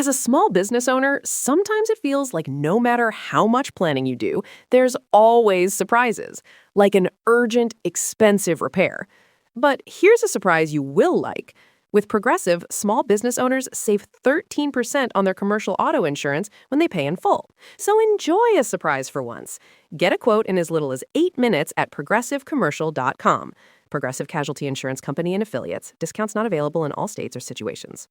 As a small business owner, sometimes it feels like no matter how much planning you do, there's always surprises, like an urgent, expensive repair. But here's a surprise you will like. With Progressive, small business owners save 13% on their commercial auto insurance when they pay in full. So enjoy a surprise for once. Get a quote in as little as 8 minutes at progressivecommercial.com. Progressive Casualty Insurance Company and Affiliates. Discounts not available in all states or situations.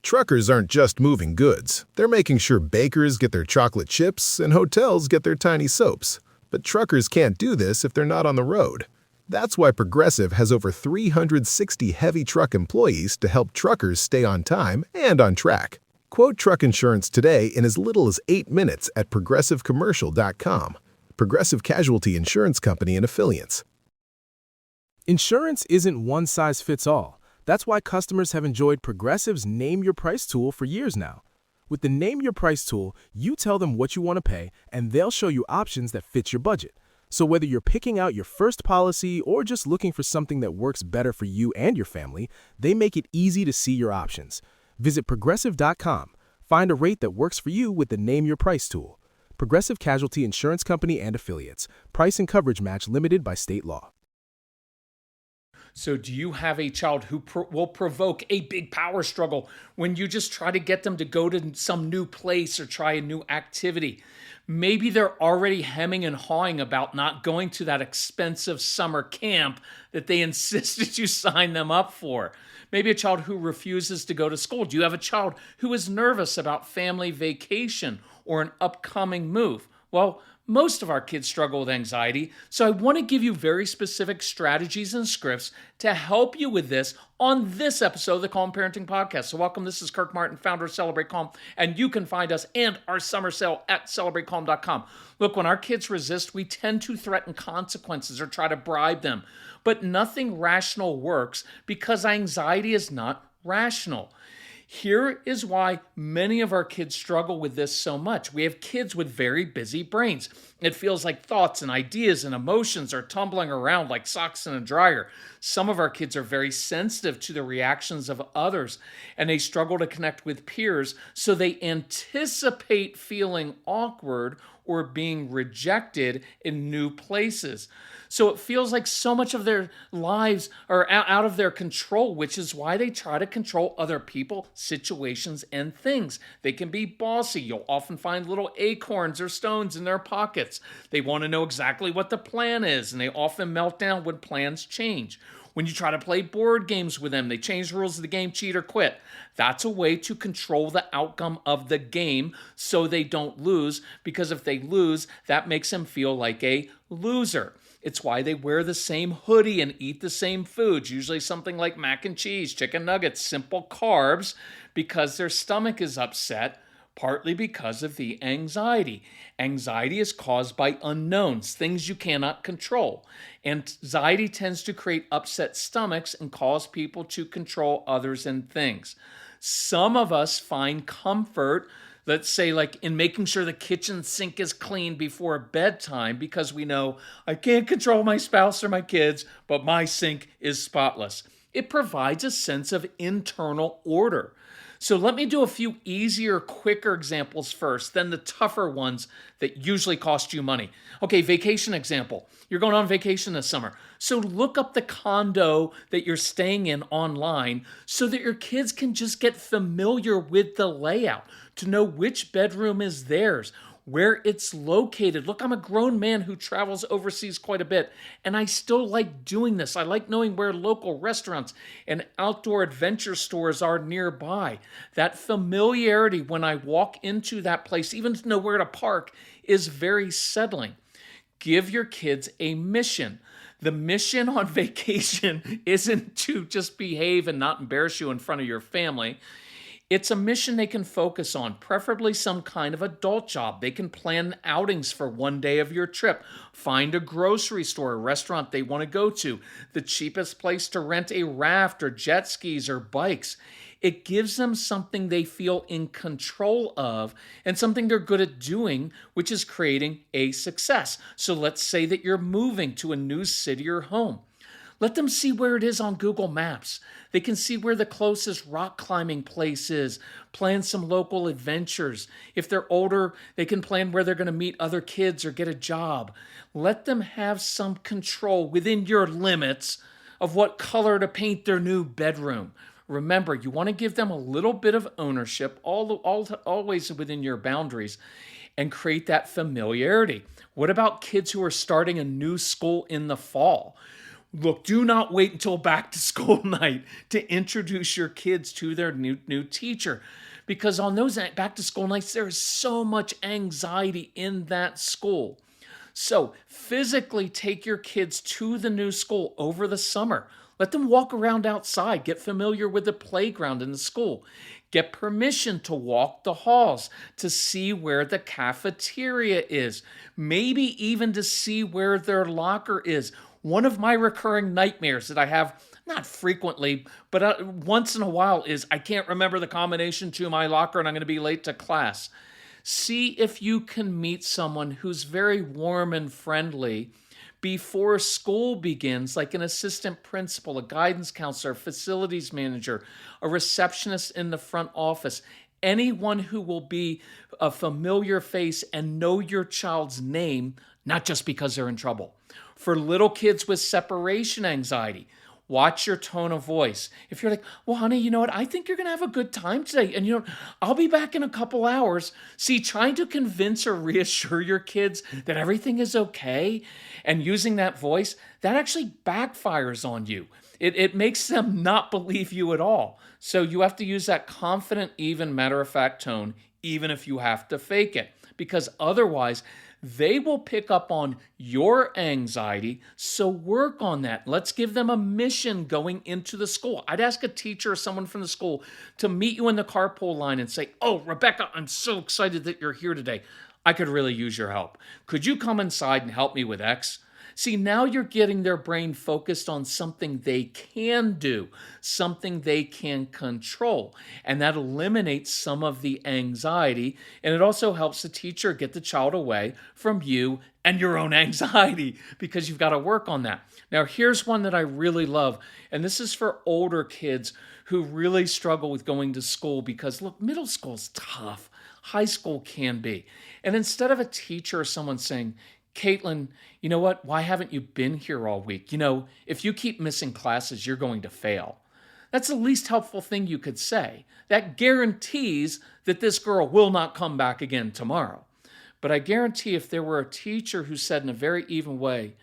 Truckers aren't just moving goods. They're making sure bakers get their chocolate chips and hotels get their tiny soaps. But truckers can't do this if they're not on the road. That's why Progressive has over 360 heavy truck employees to help truckers stay on time and on track. Quote truck insurance today in as little as 8 minutes at progressivecommercial.com. Progressive Casualty Insurance Company and Affiliates. Insurance isn't one size fits all. That's why customers have enjoyed Progressive's Name Your Price tool for years now. With the Name Your Price tool, you tell them what you want to pay, and they'll show you options that fit your budget. So whether you're picking out your first policy or just looking for something that works better for you and your family, they make it easy to see your options. Visit Progressive.com. Find a rate that works for you with the Name Your Price tool. Progressive Casualty Insurance Company and Affiliates. Price and coverage match limited by state law. So do you have a child who will provoke a big power struggle when you just try to get them to go to some new place or try a new activity? Maybe they're already hemming and hawing about not going to that expensive summer camp that they insisted you sign them up for. Maybe a child who refuses to go to school. Do you have a child who is nervous about family vacation or an upcoming move? Well, most of our kids struggle with anxiety, so I want to give you very specific strategies and scripts to help you with this on this episode of the Calm Parenting Podcast. So welcome, this is Kirk Martin, founder of Celebrate Calm, and you can find us and our summer sale at celebratecalm.com. Look, when our kids resist, we tend to threaten consequences or try to bribe them, but nothing rational works because anxiety is not rational. Here is why many of our kids struggle with this so much. We have kids with very busy brains. It feels like thoughts and ideas and emotions are tumbling around like socks in a dryer. Some of our kids are very sensitive to the reactions of others, and they struggle to connect with peers, so they anticipate feeling awkward or being rejected in new places. So it feels like so much of their lives are out of their control, which is why they try to control other people, situations, and things. They can be bossy. You'll often find little acorns or stones in their pockets. They want to know exactly what the plan is, and they often melt down when plans change. When you try to play board games with them, they change the rules of the game, cheat, or quit. That's a way to control the outcome of the game so they don't lose, because if they lose, that makes them feel like a loser. It's why they wear the same hoodie and eat the same foods, usually something like mac and cheese, chicken nuggets, simple carbs, because their stomach is upset, partly because of the anxiety. Anxiety is caused by unknowns, things you cannot control. Anxiety tends to create upset stomachs and cause people to control others and things. Some of us find comfort, let's say, like in making sure the kitchen sink is clean before bedtime, because we know I can't control my spouse or my kids, but my sink is spotless. It provides a sense of internal order. So let me do a few easier, quicker examples first, then the tougher ones that usually cost you money. Okay, vacation example. You're going on vacation this summer. So look up the condo that you're staying in online so that your kids can just get familiar with the layout, to know which bedroom is theirs, where it's located. Look, I'm a grown man who travels overseas quite a bit, and I still like doing this. I like knowing where local restaurants and outdoor adventure stores are nearby. That familiarity when I walk into that place, even to know where to park, is very settling. Give your kids a mission. The mission on vacation isn't to just behave and not embarrass you in front of your family. It's a mission they can focus on, preferably some kind of adult job. They can plan outings for one day of your trip, find a grocery store, a restaurant they want to go to, the cheapest place to rent a raft or jet skis or bikes. It gives them something they feel in control of and something they're good at doing, which is creating a success. So let's say that you're moving to a new city or home. Let them see where it is on Google Maps. They can see where the closest rock climbing place is, plan some local adventures. If they're older, they can plan where they're going to meet other kids or get a job. Let them have some control within your limits of what color to paint their new bedroom. Remember, you want to give them a little bit of ownership, always within your boundaries, and create that familiarity. What about kids who are starting a new school in the fall? Look, do not wait until back to school night to introduce your kids to their new teacher, because on those back to school nights, there is so much anxiety in that school. So physically take your kids to the new school over the summer. Let them walk around outside, get familiar with the playground in the school. Get permission to walk the halls, to see where the cafeteria is, maybe even to see where their locker is. One of my recurring nightmares that I have, not frequently, but once in a while, is I can't remember the combination to my locker and I'm going to be late to class. See if you can meet someone who's very warm and friendly before school begins, like an assistant principal, a guidance counselor, facilities manager, a receptionist in the front office, anyone who will be a familiar face and know your child's name, not just because they're in trouble. For little kids with separation anxiety, watch your tone of voice. If you're like, well, honey, you know what? I think you're going to have a good time today. And, I'll be back in a couple hours. See, trying to convince or reassure your kids that everything is okay and using that voice, that actually backfires on you. It makes them not believe you at all. So you have to use that confident, even, matter-of-fact tone, even if you have to fake it, because otherwise they will pick up on your anxiety, so work on that. Let's give them a mission going into the school. I'd ask a teacher or someone from the school to meet you in the carpool line and say, oh, Rebecca, I'm so excited that you're here today. I could really use your help. Could you come inside and help me with X? See, now you're getting their brain focused on something they can do, something they can control, and that eliminates some of the anxiety, and it also helps the teacher get the child away from you and your own anxiety, because you've got to work on that. Now, here's one that I really love, and this is for older kids who really struggle with going to school, because, look, middle school's tough. High school can be. And instead of a teacher or someone saying, Caitlin, you know what? Why haven't you been here all week? If you keep missing classes, you're going to fail. That's the least helpful thing you could say. That guarantees that this girl will not come back again tomorrow. But I guarantee if there were a teacher who said in a very even way,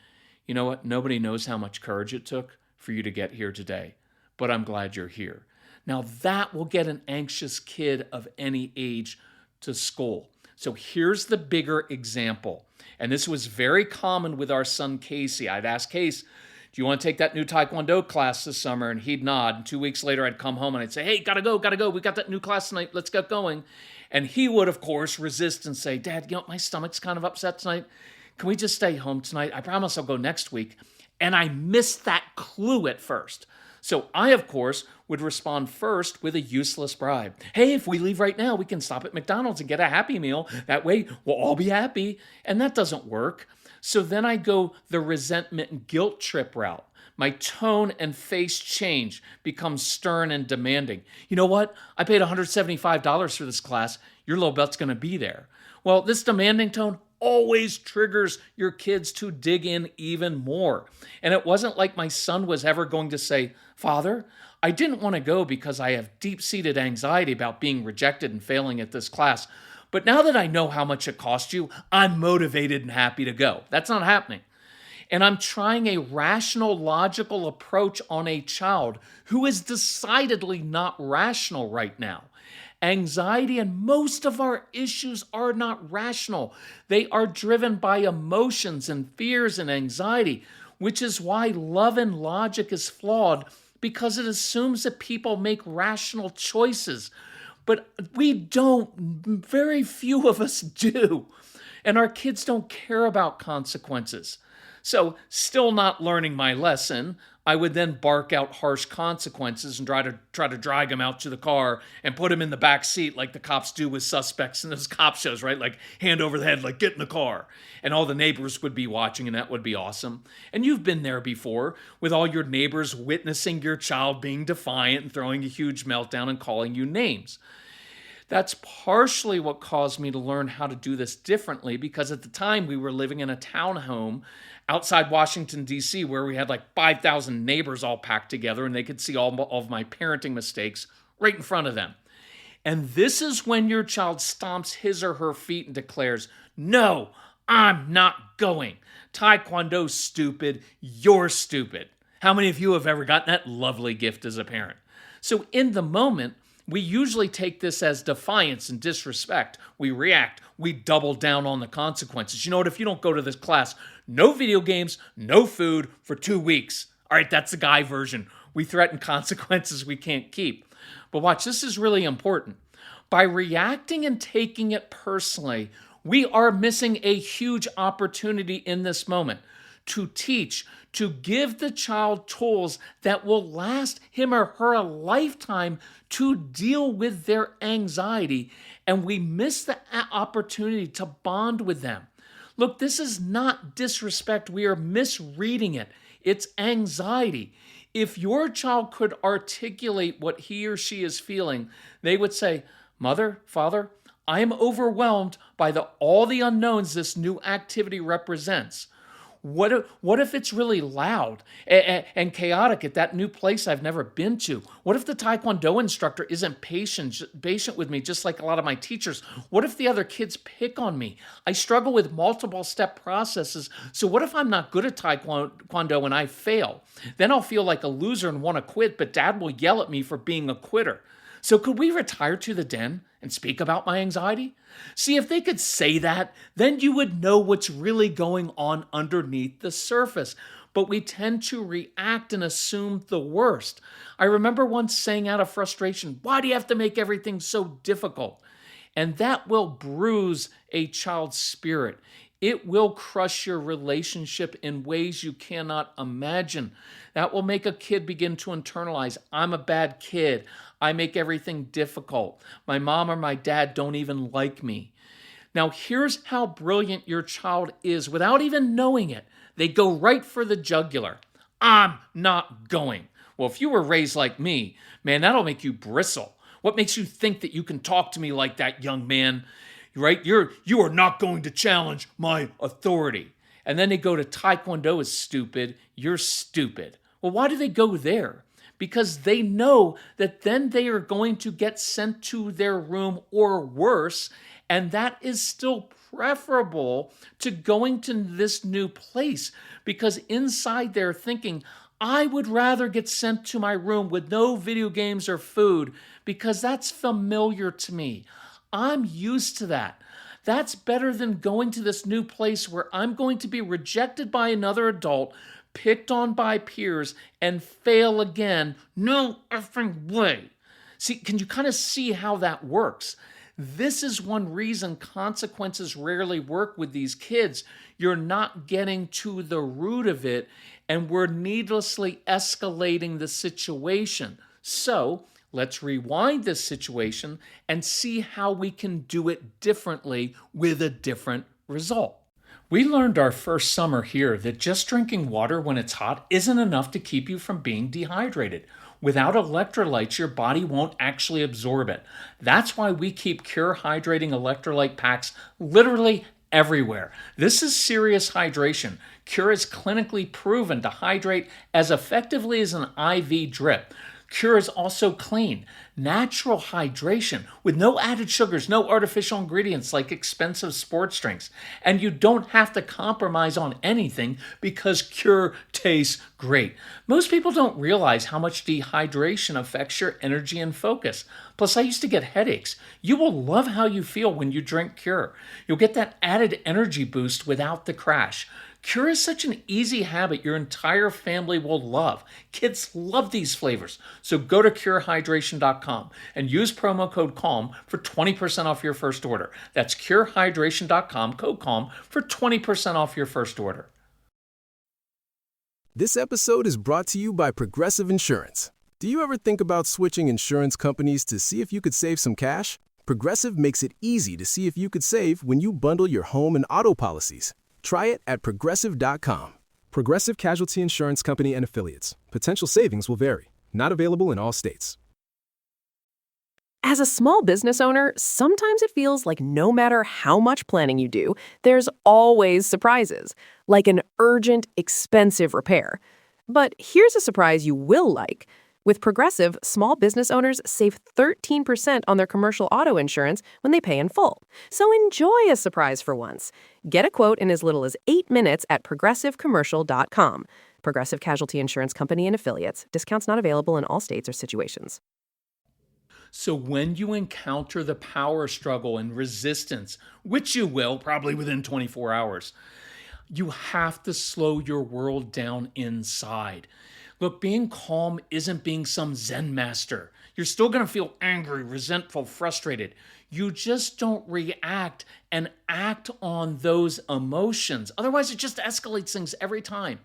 you know what? Nobody knows how much courage it took for you to get here today, but I'm glad you're here. Now that will get an anxious kid of any age to school. So here's the bigger example. And this was very common with our son, Casey. I'd ask Case, do you want to take that new Taekwondo class this summer? And he'd nod. And 2 weeks later, I'd come home and I'd say, hey, gotta go. We got that new class tonight. Let's get going. And he would, of course, resist and say, Dad, my stomach's kind of upset tonight. Can we just stay home tonight? I promise I'll go next week. And I missed that clue at first. So I, of course, would respond first with a useless bribe. Hey, if we leave right now, we can stop at McDonald's and get a Happy Meal. That way, we'll all be happy. And that doesn't work. So then I go the resentment and guilt trip route. My tone and face change, becomes stern and demanding. You know what? I paid $175 for this class. Your little butt's going to be there. Well, this demanding tone always triggers your kids to dig in even more. And it wasn't like my son was ever going to say, Father, I didn't want to go because I have deep-seated anxiety about being rejected and failing at this class. But now that I know how much it cost you, I'm motivated and happy to go. That's not happening. And I'm trying a rational, logical approach on a child who is decidedly not rational right now. Anxiety and most of our issues are not rational. They are driven by emotions and fears and anxiety, which is why love and logic is flawed, because it assumes that people make rational choices. But we don't. Very few of us do. And our kids don't care about consequences. So, still not learning my lesson, I would then bark out harsh consequences and try to drag him out to the car and put him in the back seat like the cops do with suspects in those cop shows, right? Like hand over the head, like get in the car. And all the neighbors would be watching, and that would be awesome. And you've been there before with all your neighbors witnessing your child being defiant and throwing a huge meltdown and calling you names. That's partially what caused me to learn how to do this differently, because at the time we were living in a townhome outside Washington, D.C., where we had like 5,000 neighbors all packed together, and they could see all of my parenting mistakes right in front of them. And this is when your child stomps his or her feet and declares, "No, I'm not going. Taekwondo's stupid. You're stupid." How many of you have ever gotten that lovely gift as a parent? So in the moment, we usually take this as defiance and disrespect. We react. We double down on the consequences. You know what? If you don't go to this class, no video games, no food for 2 weeks. All right, that's the guy version. We threaten consequences we can't keep. But watch, this is really important. By reacting and taking it personally, we are missing a huge opportunity in this moment to teach, to give the child tools that will last him or her a lifetime to deal with their anxiety, and we miss the opportunity to bond with them. Look, this is not disrespect. We are misreading it. It's anxiety. If your child could articulate what he or she is feeling, they would say, "Mother, Father, I am overwhelmed by all the unknowns this new activity represents. What if it's really loud and chaotic at that new place I've never been to? What if the Taekwondo instructor isn't patient with me, just like a lot of my teachers? What if the other kids pick on me? I struggle with multiple step processes. So what if I'm not good at Taekwondo and I fail? Then I'll feel like a loser and want to quit, but Dad will yell at me for being a quitter. So could we retire to the den and speak about my anxiety?" See, if they could say that, then you would know what's really going on underneath the surface. But we tend to react and assume the worst. I remember once saying out of frustration, "Why do you have to make everything so difficult?" And that will bruise a child's spirit. It will crush your relationship in ways you cannot imagine. That will make a kid begin to internalize, "I'm a bad kid. I make everything difficult. My mom or my dad don't even like me." Now, here's how brilliant your child is without even knowing it. They go right for the jugular. "I'm not going." Well, if you were raised like me, man, that'll make you bristle. What makes you think that you can talk to me like that, young man? Right? You are not going to challenge my authority. And then they go to Taekwondo is stupid. You're stupid. Well, why do they go there? Because they know that then they are going to get sent to their room or worse, and that is still preferable to going to this new place, because inside they're thinking, "I would rather get sent to my room with no video games or food because that's familiar to me. I'm used to that. That's better than going to this new place where I'm going to be rejected by another adult, picked on by peers, and fail again. No effing way." See, can you kind of see how that works? This is one reason consequences rarely work with these kids. You're not getting to the root of it, and we're needlessly escalating the situation. So, let's rewind this situation and see how we can do it differently with a different result. We learned our first summer here that just drinking water when it's hot isn't enough to keep you from being dehydrated. Without electrolytes, your body won't actually absorb it. That's why we keep Cure hydrating electrolyte packs literally everywhere. This is serious hydration. Cure is clinically proven to hydrate as effectively as an IV drip. Cure is also clean, natural hydration with no added sugars, no artificial ingredients like expensive sports drinks. And you don't have to compromise on anything because Cure tastes great. Most people don't realize how much dehydration affects your energy and focus. Plus, I used to get headaches. You will love how you feel when you drink Cure. You'll get that added energy boost without the crash. Cure is such an easy habit your entire family will love. Kids love these flavors. So go to curehydration.com and use promo code CALM for 20% off your first order. That's curehydration.com, code CALM, for 20% off your first order. This episode is brought to you by Progressive Insurance. Do you ever think about switching insurance companies to see if you could save some cash? Progressive makes it easy to see if you could save when you bundle your home and auto policies. Try it at progressive.com. Progressive Casualty Insurance Company and Affiliates. Potential savings will vary. Not available in all states. As a small business owner, sometimes it feels like no matter how much planning you do, there's always surprises, like an urgent, expensive repair. But here's a surprise you will like. With Progressive, small business owners save 13% on their commercial auto insurance when they pay in full. So enjoy a surprise for once. Get a quote in as little as 8 minutes at progressivecommercial.com. Progressive Casualty Insurance Company and Affiliates. Discounts not available in all states or situations. So when you encounter the power struggle and resistance, which you will probably within 24 hours, you have to slow your world down inside. Look, being calm isn't being some Zen master. You're still going to feel angry, resentful, frustrated. You just don't react and act on those emotions. Otherwise, it just escalates things every time.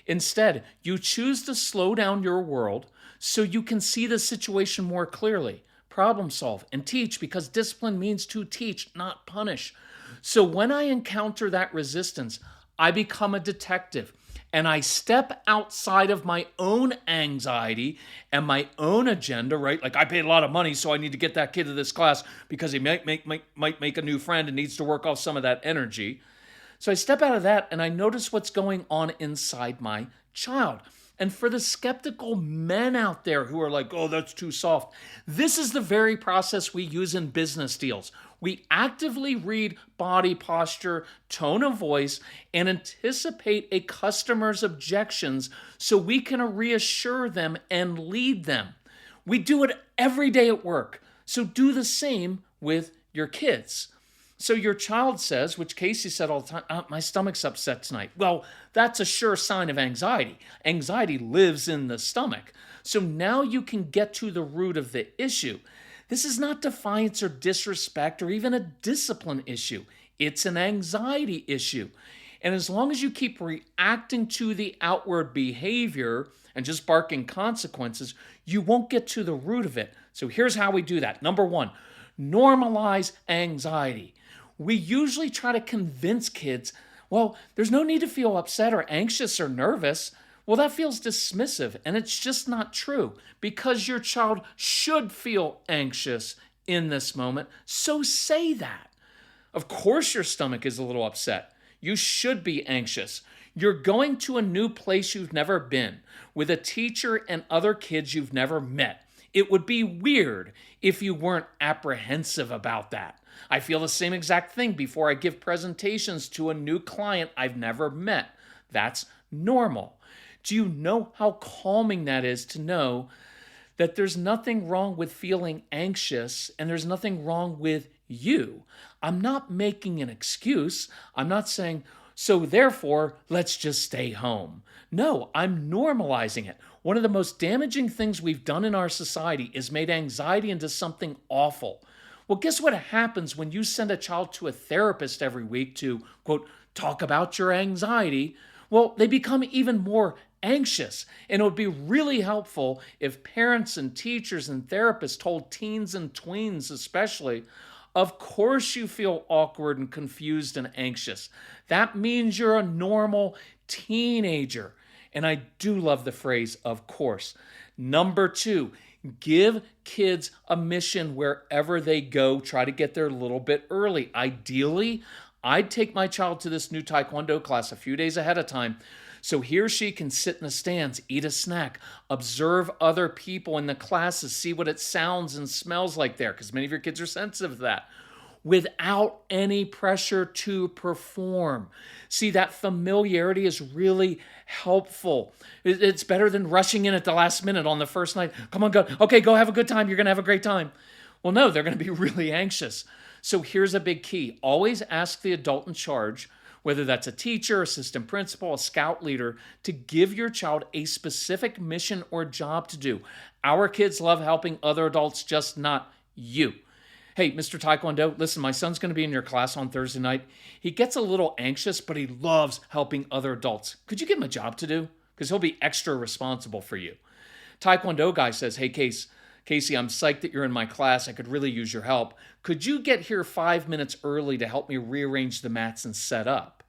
Instead, you choose to slow down your world so you can see the situation more clearly, problem solve, and teach, because discipline means to teach, not punish. So when I encounter that resistance, I become a detective. And I step outside of my own anxiety and my own agenda, right? Like, I paid a lot of money, so I need to get that kid to this class because he might make a new friend and needs to work off some of that energy. So I step out of that and I notice what's going on inside my child. And for the skeptical men out there who are like, oh, that's too soft, this is the very process we use in business deals. We actively read body posture, tone of voice, and anticipate a customer's objections so we can reassure them and lead them. We do it every day at work. So do the same with your kids. So your child says, which Casey said all the time, my stomach's upset tonight. Well, that's a sure sign of anxiety. Anxiety lives in the stomach. So now you can get to the root of the issue. This is not defiance or disrespect or even a discipline issue. It's an anxiety issue. And as long as you keep reacting to the outward behavior and just barking consequences, you won't get to the root of it. So here's how we do that. Number one, normalize anxiety. We usually try to convince kids, well, there's no need to feel upset or anxious or nervous. Well, that feels dismissive, and it's just not true, because your child should feel anxious in this moment. So say that. Of course your stomach is a little upset. You should be anxious. You're going to a new place you've never been, with a teacher and other kids you've never met. It would be weird if you weren't apprehensive about that. I feel the same exact thing before I give presentations to a new client I've never met. That's normal. Do you know how calming that is to know that there's nothing wrong with feeling anxious and there's nothing wrong with you? I'm not making an excuse. I'm not saying, so therefore, let's just stay home. No, I'm normalizing it. One of the most damaging things we've done in our society is made anxiety into something awful. Well, guess what happens when you send a child to a therapist every week to, quote, talk about your anxiety? Well, they become even more anxious. And it would be really helpful if parents and teachers and therapists told teens and tweens especially, of course you feel awkward and confused and anxious. That means you're a normal teenager. And I do love the phrase, of course. Number two, give kids a mission wherever they go. Try to get there a little bit early. Ideally, I'd take my child to this new Taekwondo class a few days ahead of time so he or she can sit in the stands, eat a snack, observe other people in the classes, see what it sounds and smells like there, because many of your kids are sensitive to that, without any pressure to perform. See, that familiarity is really helpful. It's better than rushing in at the last minute on the first night. Come on, go. Okay, go have a good time. You're going to have a great time. Well, no, they're going to be really anxious. So here's a big key. Always ask the adult in charge, whether that's a teacher, assistant principal, a scout leader, to give your child a specific mission or job to do. Our kids love helping other adults, just not you. Hey, Mr. Taekwondo, listen, my son's going to be in your class on Thursday night. He gets a little anxious, but he loves helping other adults. Could you give him a job to do? because he'll be extra responsible for you. Taekwondo guy says, hey, Casey, I'm psyched that you're in my class. I could really use your help. Could you get here 5 minutes early to help me rearrange the mats and set up?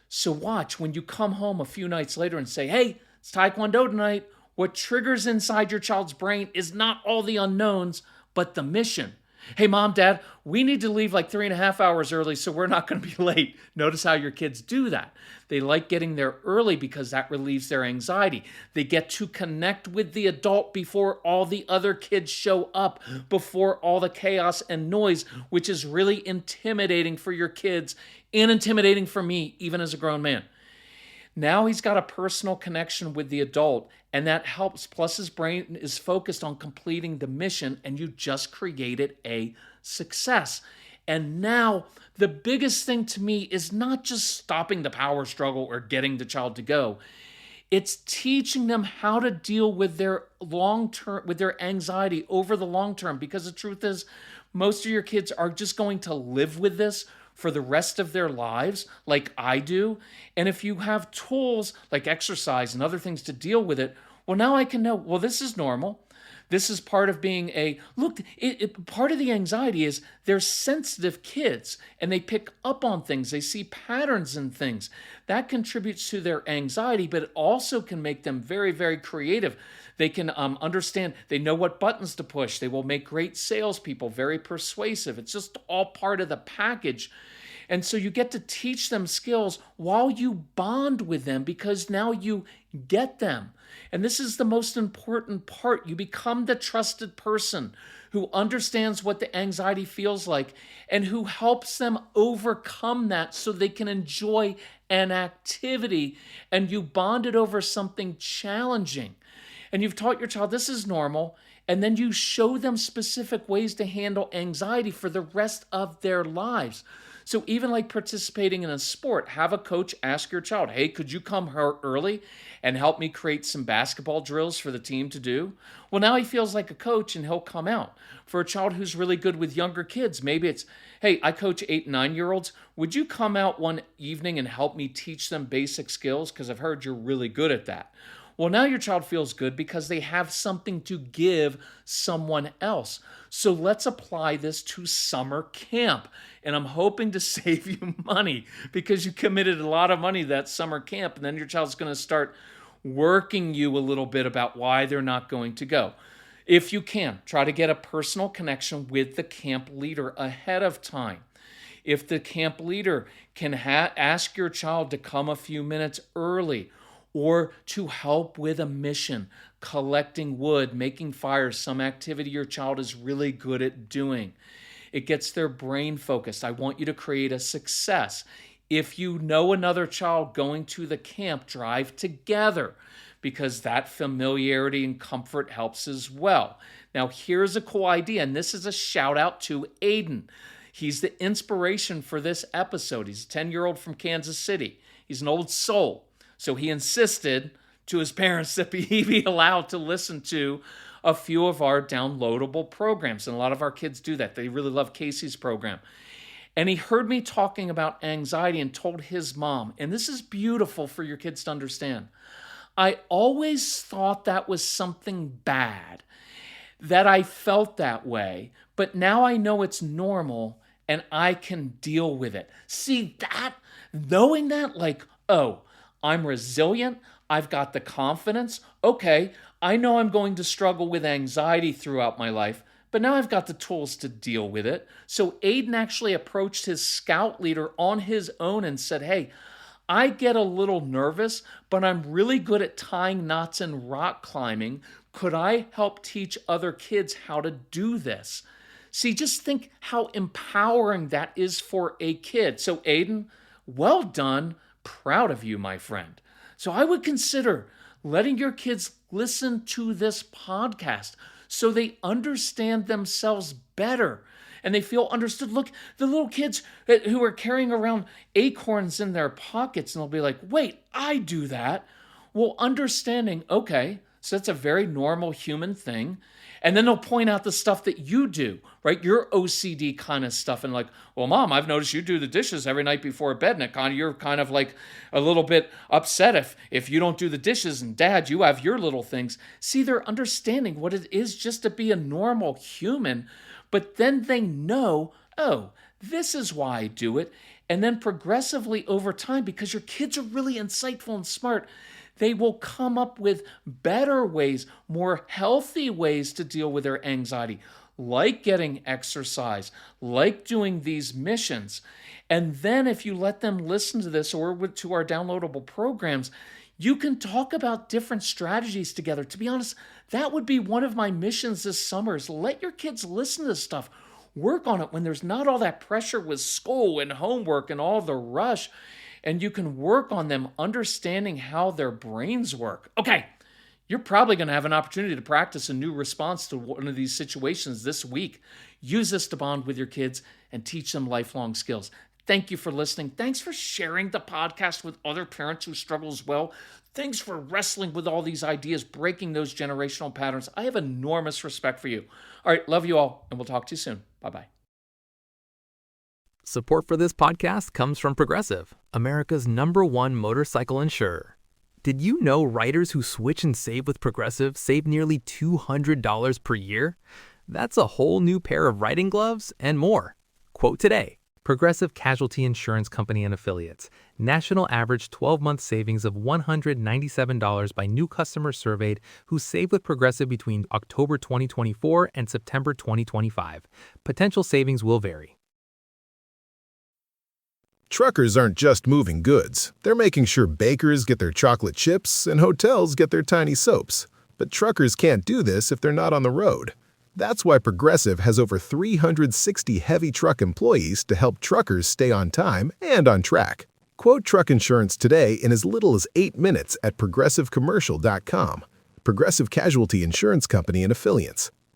So watch when you come home a few nights later and say, hey, it's Taekwondo tonight. What triggers inside your child's brain is not all the unknowns, but the mission. Hey, Mom, Dad, we need to leave like 3.5 hours early, so we're not going to be late. Notice how your kids do that. They like getting there early because that relieves their anxiety. They get to connect with the adult before all the other kids show up, before all the chaos and noise, which is really intimidating for your kids and intimidating for me, even as a grown man. Now he's got a personal connection with the adult, and that helps. Plus, his brain is focused on completing the mission, and you just created a success. And now, the biggest thing to me is not just stopping the power struggle or getting the child to go. It's teaching them how to deal with their with their anxiety over the long term. Because the truth is, most of your kids are just going to live with this for the rest of their lives, like I do. And if you have tools like exercise and other things to deal with it, well, now I can know, well, this is normal. This is part of being part of the anxiety is they're sensitive kids and they pick up on things. They see patterns in things. That contributes to their anxiety, but it also can make them very, very creative. They can understand, they know what buttons to push. They will make great salespeople, very persuasive. It's just all part of the package. And so you get to teach them skills while you bond with them because now you get them. And this is the most important part. You become the trusted person who understands what the anxiety feels like and who helps them overcome that so they can enjoy an activity, and you bonded over something challenging. And you've taught your child this is normal, and then you show them specific ways to handle anxiety for the rest of their lives. So even like participating in a sport, have a coach ask your child, hey, could you come early and help me create some basketball drills for the team to do? Well, now he feels like a coach and he'll come out. For a child who's really good with younger kids, maybe it's, hey, I coach 8 and 9-year-olds. Would you come out one evening and help me teach them basic skills? Because I've heard you're really good at that. Well, now your child feels good because they have something to give someone else. So let's apply this to summer camp. And I'm hoping to save you money because you committed a lot of money to that summer camp. And then your child's going to start working you a little bit about why they're not going to go. If you can, try to get a personal connection with the camp leader ahead of time. If the camp leader can ask your child to come a few minutes early, or to help with a mission, collecting wood, making fires, some activity your child is really good at doing. It gets their brain focused. I want you to create a success. If you know another child going to the camp, drive together because that familiarity and comfort helps as well. Now, here's a cool idea, and this is a shout out to Aiden. He's the inspiration for this episode. He's a 10-year-old from Kansas City. He's an old soul. So he insisted to his parents that he be allowed to listen to a few of our downloadable programs. And a lot of our kids do that. They really love Casey's program. And he heard me talking about anxiety and told his mom, and this is beautiful for your kids to understand, I always thought that was something bad, that I felt that way, but now I know it's normal and I can deal with it. See that? Knowing that, like, oh, I'm resilient. I've got the confidence. Okay, I know I'm going to struggle with anxiety throughout my life, but now I've got the tools to deal with it. So Aiden actually approached his scout leader on his own and said, hey, I get a little nervous, but I'm really good at tying knots and rock climbing. Could I help teach other kids how to do this? See, just think how empowering that is for a kid. So Aiden, well done. Proud of you, my friend. So I would consider letting your kids listen to this podcast so they understand themselves better and they feel understood. Look, the little kids who are carrying around acorns in their pockets, and they'll be like, wait, I do that. Well, understanding, okay, so that's a very normal human thing. And then they'll point out the stuff that you do, right? Your OCD kind of stuff. And like, well, Mom, I've noticed you do the dishes every night before bed. And you're kind of like a little bit upset if you don't do the dishes. And Dad, you have your little things. See, they're understanding what it is just to be a normal human. But then they know, oh, this is why I do it. And then progressively over time, because your kids are really insightful and smart, they will come up with better ways, more healthy ways to deal with their anxiety, like getting exercise, like doing these missions. And then if you let them listen to this or to our downloadable programs, you can talk about different strategies together. To be honest, that would be one of my missions this summer, is let your kids listen to this stuff. Work on it when there's not all that pressure with school and homework and all the rush. And you can work on them understanding how their brains work. Okay, you're probably going to have an opportunity to practice a new response to one of these situations this week. Use this to bond with your kids and teach them lifelong skills. Thank you for listening. Thanks for sharing the podcast with other parents who struggle as well. Thanks for wrestling with all these ideas, breaking those generational patterns. I have enormous respect for you. All right, love you all, and we'll talk to you soon. Bye-bye. Support for this podcast comes from Progressive, America's #1 motorcycle insurer. Did you know riders who switch and save with Progressive save nearly $200 per year? That's a whole new pair of riding gloves and more. Quote today, Progressive Casualty Insurance Company and Affiliates. National average 12-month savings of $197 by new customers surveyed who save with Progressive between October 2024 and September 2025. Potential savings will vary. Truckers aren't just moving goods. They're making sure bakers get their chocolate chips and hotels get their tiny soaps. But truckers can't do this if they're not on the road. That's why Progressive has over 360 heavy truck employees to help truckers stay on time and on track. Quote truck insurance today in as little as 8 minutes at progressivecommercial.com. Progressive Casualty Insurance Company and Affiliates.